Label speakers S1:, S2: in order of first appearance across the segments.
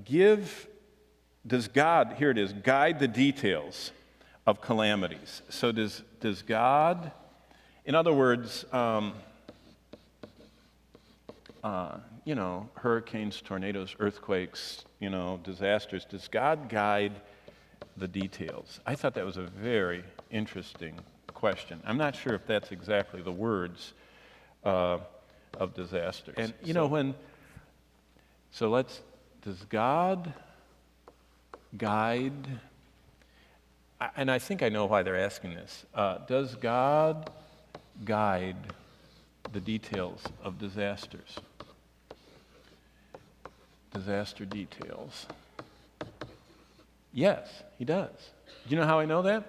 S1: does God, here it is, guide the details of calamities? So does God, in other words, hurricanes, tornadoes, earthquakes, disasters, does God guide the details? I thought that was a very interesting question. I'm not sure if that's exactly the words of disasters. And does God guide, and I think I know why they're asking this, does God guide the details of disasters? Disaster details. Yes, he does. Do you know how I know that?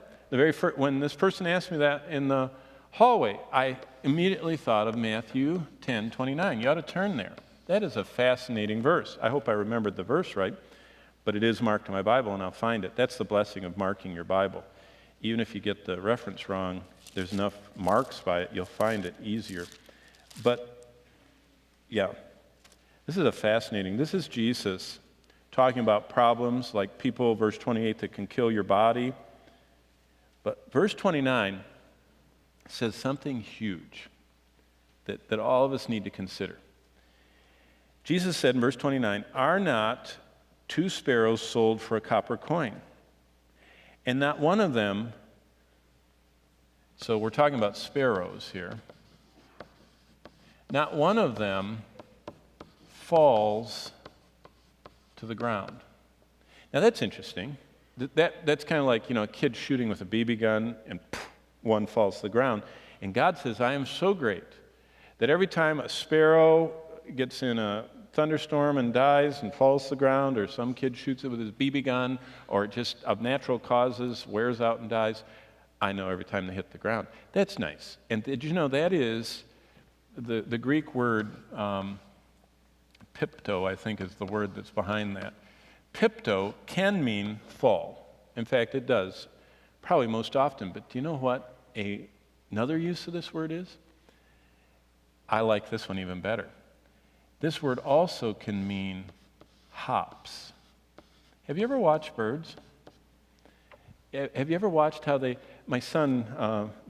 S1: When this person asked me that in the hallway, I immediately thought of Matthew 10:29. You ought to turn there. That is a fascinating verse. I hope I remembered the verse right, but it is marked in my Bible, and I'll find it. That's the blessing of marking your Bible. Even if you get the reference wrong, there's enough marks by it, you'll find it easier. But, yeah, this is Jesus talking about problems like people, verse 28, that can kill your body. But verse 29 says something huge that all of us need to consider. Jesus said in verse 29, "Are not 2 sparrows sold for a copper coin? And not one of them," so we're talking about sparrows here, "not one of them falls to the ground." Now that's interesting. That's kind of like, a kid shooting with a BB gun and one falls to the ground. And God says, "I am so great that every time a sparrow gets in a thunderstorm and dies and falls to the ground, or some kid shoots it with his BB gun, or just of natural causes wears out and dies, I know every time they hit the ground." That's nice. And did you know that is the Greek word pipto, I think, is the word that's behind that. Pipto can mean fall. In fact, it does, probably most often. But do you know what another use of this word is? I like this one even better. This word also can mean hops. Have you ever watched birds? Have you ever watched how my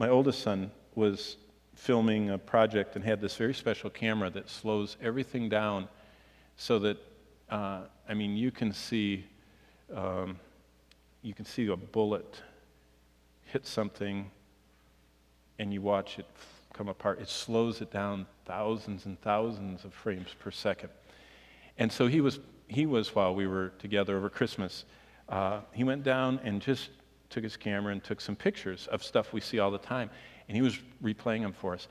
S1: oldest son was filming a project and had this very special camera that slows everything down so that, you can see a bullet hit something and you watch it come apart. It slows it down thousands and thousands of frames per second. And so he was while we were together over Christmas, he went down and just took his camera and took some pictures of stuff we see all the time. And he was replaying them for us.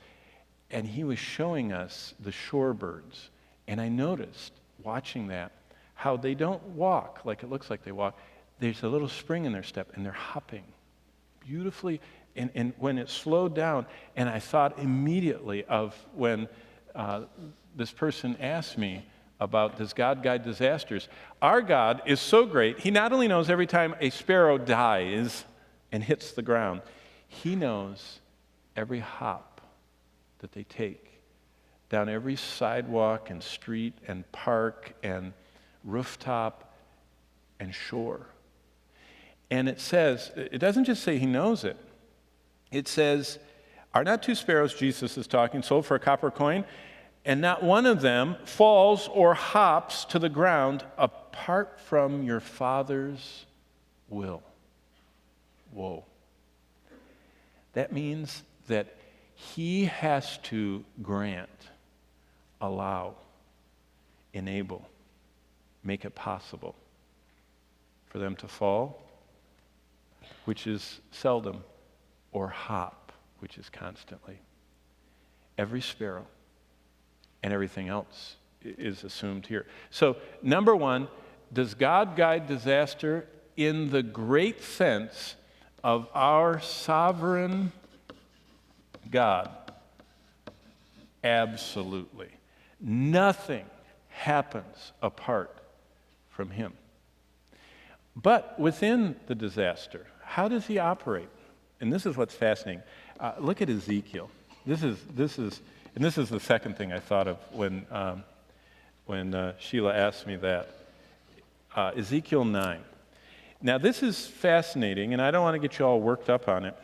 S1: And he was showing us the shorebirds. And I noticed, watching that, how they don't walk like it looks like they walk. There's a little spring in their step, and they're hopping beautifully. And when it slowed down, and I thought immediately of when this person asked me about, does God guide disasters? Our God is so great, he not only knows every time a sparrow dies and hits the ground, he knows every hop that they take down every sidewalk and street and park and rooftop and shore. And it says, it doesn't just say he knows it. It says, "Are not 2 sparrows," Jesus is talking, "sold for a copper coin? And not one of them falls or hops to the ground apart from your Father's will." Whoa. That means that he has to grant, allow, enable, make it possible for them to fall, which is seldom, or hop, which is constantly. Every sparrow and everything else is assumed here. So, number one, does God guide disaster in the great sense of our sovereign God? Absolutely. Nothing happens apart from him. But within the disaster, how does he operate? And this is what's fascinating. Look at Ezekiel. This is the second thing I thought of when Sheila asked me that. Ezekiel 9. Now, this is fascinating, and I don't want to get you all worked up on it,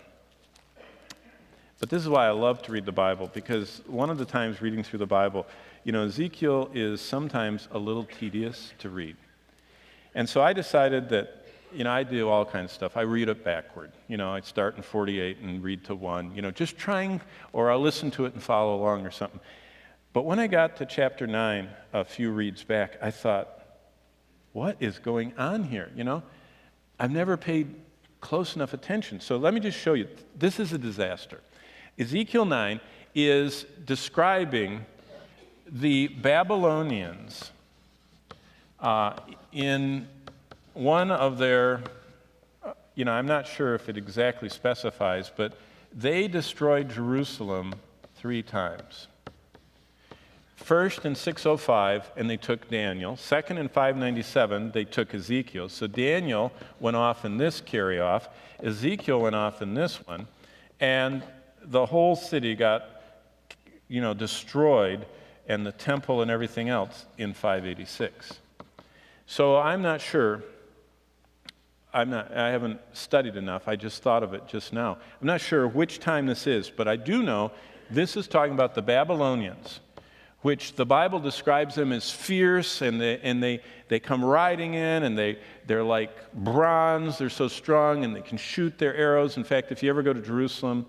S1: but this is why I love to read the Bible, because one of the times reading through the Bible, Ezekiel is sometimes a little tedious to read. And so I decided that, I do all kinds of stuff. I read it backward. I'd start in 48 and read to 1, just trying, or I'll listen to it and follow along or something. But when I got to chapter 9, a few reads back, I thought, what is going on here? I've never paid close enough attention. So let me just show you. This is a disaster. Ezekiel 9 is describing the Babylonians in one of their, I'm not sure if it exactly specifies, but they destroyed Jerusalem 3 times. First in 605, and they took Daniel. Second in 597, they took Ezekiel. So Daniel went off in this carry-off. Ezekiel went off in this one. And the whole city got, destroyed, and the temple and everything else in 586. So I'm not sure. I haven't studied enough. I just thought of it just now. I'm not sure which time this is, but I do know this is talking about the Babylonians, which the Bible describes them as fierce, and they come riding in, and they're like bronze. They're so strong, and they can shoot their arrows. In fact, if you ever go to Jerusalem,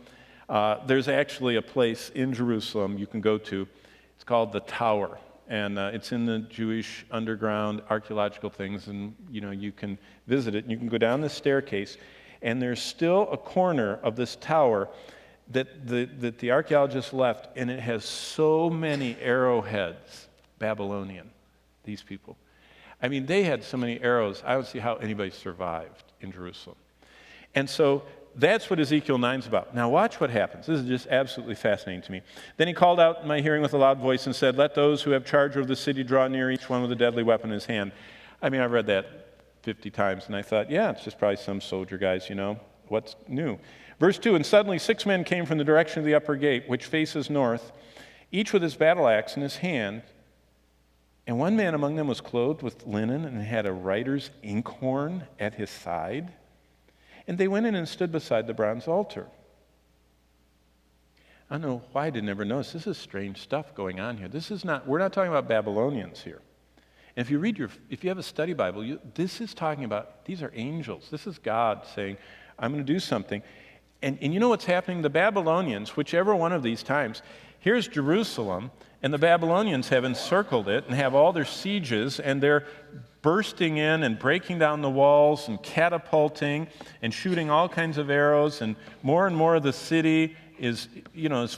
S1: there's actually a place in Jerusalem you can go to. It's called the Tower, and it's in the Jewish underground archaeological things, and you can visit it. And you can go down the staircase, and there's still a corner of this tower that the archaeologists left, and it has so many arrowheads, Babylonian, these people. I mean, they had so many arrows, I don't see how anybody survived in Jerusalem. And so that's what Ezekiel 9 is about. Now watch what happens. This is just absolutely fascinating to me. Then he called out in my hearing with a loud voice and said, "Let those who have charge of the city draw near, each one with a deadly weapon in his hand." I mean, I read that 50 times, and I thought, yeah, it's just probably some soldier guys, what's new? Verse 2, "And suddenly 6 men came from the direction of the upper gate, which faces north, each with his battle axe in his hand. And one man among them was clothed with linen and had a writer's inkhorn at his side. And they went in and stood beside the bronze altar." I don't know why I didn't ever notice. This is strange stuff going on here. We're not talking about Babylonians here. And if you have a study Bible, this is talking about, these are angels. This is God saying, I'm going to do something. And you know what's happening? The Babylonians, whichever one of these times, here's Jerusalem, and the Babylonians have encircled it and have all their sieges, and they're bursting in and breaking down the walls and catapulting and shooting all kinds of arrows, and more of the city is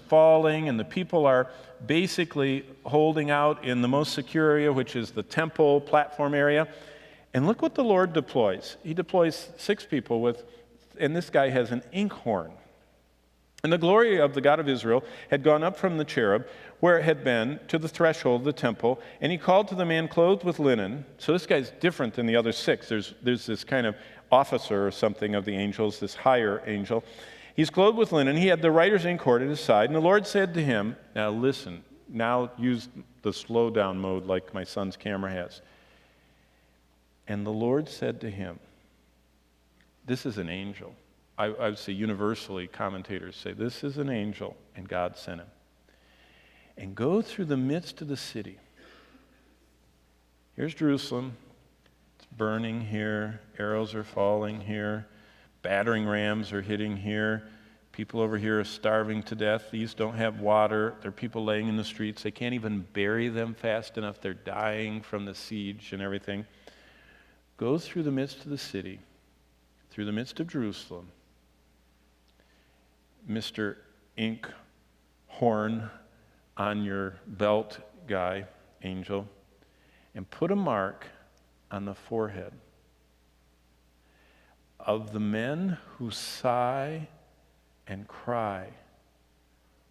S1: falling, and the people are basically holding out in the most secure area, which is the temple platform area. And look what the Lord deploys. He deploys 6 people and this guy has an inkhorn. And the glory of the God of Israel had gone up from the cherub, where it had been, to the threshold of the temple, and he called to the man clothed with linen. So this guy's different than the other 6. There's this kind of officer or something of the angels, this higher angel. He's clothed with linen. He had the writer's inkhorn at his side, and the Lord said to him, now listen, now use the slow down mode like my son's camera has. And the Lord said to him, this is an angel. I would say universally commentators say this is an angel, and God sent him. And go through the midst of the city. Here's Jerusalem. It's burning here. Arrows are falling here. Battering rams are hitting here. People over here are starving to death. These don't have water. There are people laying in the streets. They can't even bury them fast enough. They're dying from the siege and everything. Go through the midst of the city, through the midst of Jerusalem. Mr. Inkhorn on your belt guy, angel, and put a mark on the forehead of the men who sigh and cry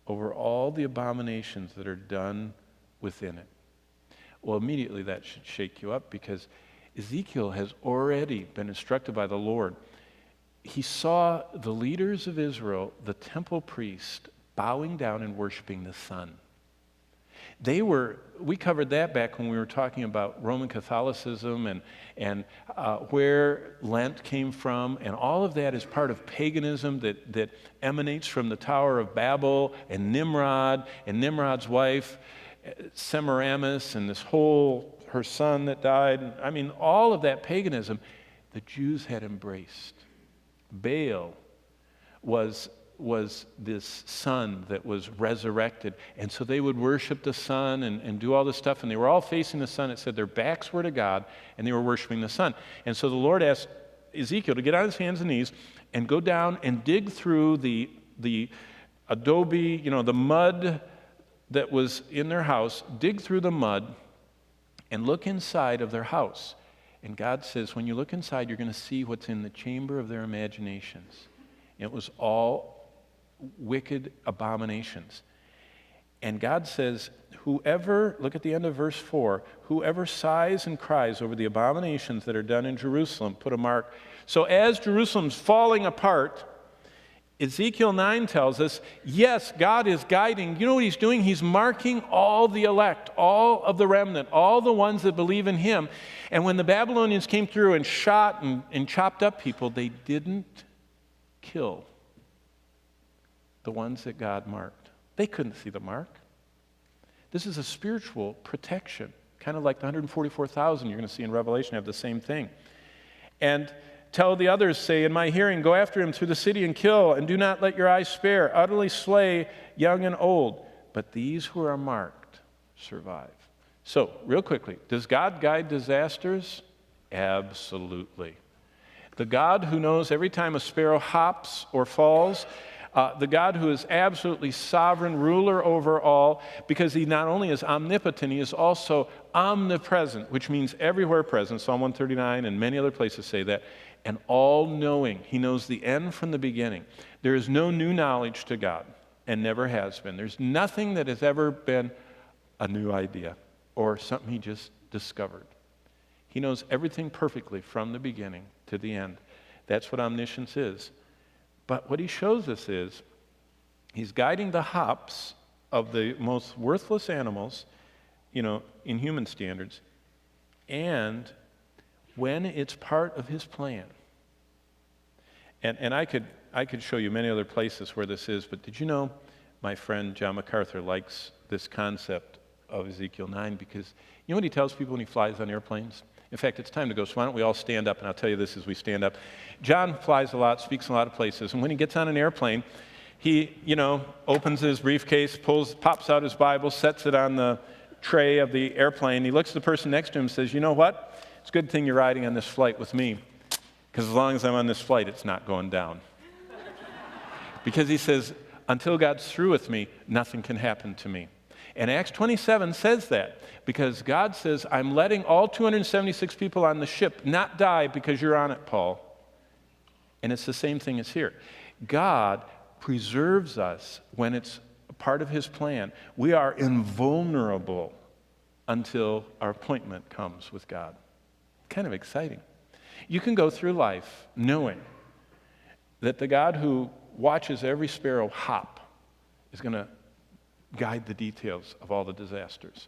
S1: over all the abominations that are done within it. Well, immediately that should shake you up, because Ezekiel has already been instructed by the Lord. He saw the leaders of Israel, the temple priest, bowing down and worshiping the sun. We covered that back when we were talking about Roman Catholicism and where Lent came from, and all of that is part of paganism that emanates from the Tower of Babel and Nimrod's wife, Semiramis, and her son that died. I mean, all of that paganism, the Jews had embraced. Baal was this sun that was resurrected. And so they would worship the sun and do all this stuff. And they were all facing the sun. It said their backs were to God, and they were worshiping the sun. And so the Lord asked Ezekiel to get on his hands and knees and go down and dig through the adobe, the mud that was in their house, dig through the mud and look inside of their house. And God says, when you look inside, you're going to see what's in the chamber of their imaginations. It was all wicked abominations. And God says, look at the end of verse 4, whoever sighs and cries over the abominations that are done in Jerusalem, put a mark. So as Jerusalem's falling apart, Ezekiel 9 tells us, yes, God is guiding. You know what he's doing? He's marking all the elect, all of the remnant, all the ones that believe in him. And when the Babylonians came through and shot and chopped up people, they didn't kill the ones that God marked. They couldn't see the mark. This is a spiritual protection, kind of like the 144,000 you're going to see in Revelation have the same thing. And tell the others, say, in my hearing, go after him through the city and kill, and do not let your eyes spare. Utterly slay young and old. But these who are marked survive. So, real quickly, does God guide disasters? Absolutely. The God who knows every time a sparrow hops or falls, the God who is absolutely sovereign ruler over all, because he not only is omnipotent, he is also omnipresent, which means everywhere present. Psalm 139 and many other places say that. And all-knowing. He knows the end from the beginning. There is no new knowledge to God, and never has been. There's nothing that has ever been a new idea or something he just discovered. He knows everything perfectly from the beginning to the end. That's what omniscience is. But what he shows us is he's guiding the hops of the most worthless animals, in human standards, and when it's part of his plan. And I could show you many other places where this is, but did you know my friend John MacArthur likes this concept of Ezekiel 9 because you know what he tells people when he flies on airplanes? In fact, it's time to go, so why don't we all stand up, and I'll tell you this as we stand up. John flies a lot, speaks in a lot of places, and when he gets on an airplane, he, opens his briefcase, pops out his Bible, sets it on the tray of the airplane. He looks at the person next to him and says, you know what? It's a good thing you're riding on this flight with me, because as long as I'm on this flight, it's not going down. Because he says, until God's through with me, nothing can happen to me. And Acts 27 says that, because God says, I'm letting all 276 people on the ship not die because you're on it, Paul. And it's the same thing as here. God preserves us when it's a part of his plan. We are invulnerable until our appointment comes with God. Kind of exciting. You can go through life knowing that the God who watches every sparrow hop is going to guide the details of all the disasters.